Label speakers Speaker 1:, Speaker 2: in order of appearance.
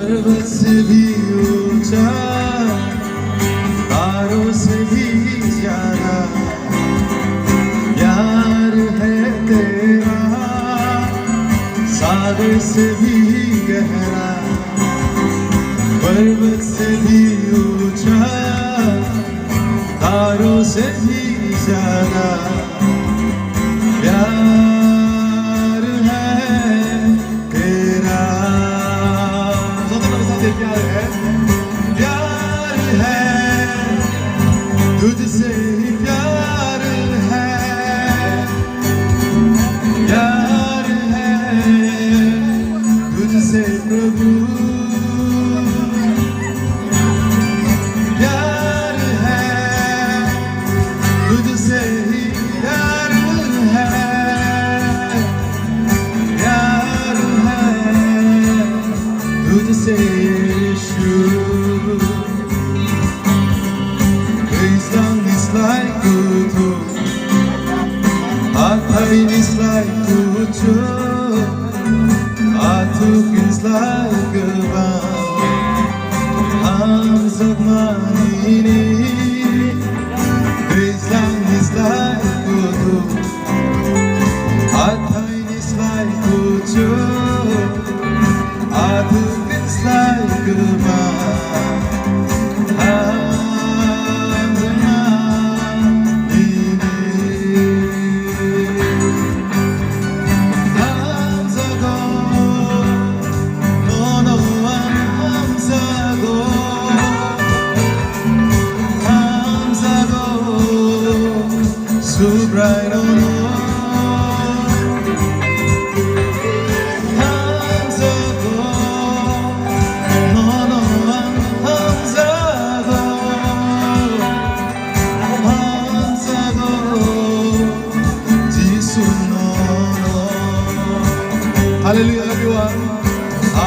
Speaker 1: पर्वत से भी ऊंचा तारों से भी ज्यादा प्यार है तेरा सागर से भी गहरा पर्वत से भी ऊंचा तारों से भी ज्यादा प्यार है तेरा प्यार है तुझसे ही प्यार है प्यार है तुझसे प्रभु प्यार है तुझसे ही प्यार है प्यार है तुझसे यीशु His love is like a tube, our pain is like a tube, our talk is like a bomb. Arms of money, His love is like a tube, our pain is like a tube, our talk is like a bomb. So bright on arms ago, no, arms ago, Jesus, no. Hallelujah, everyone.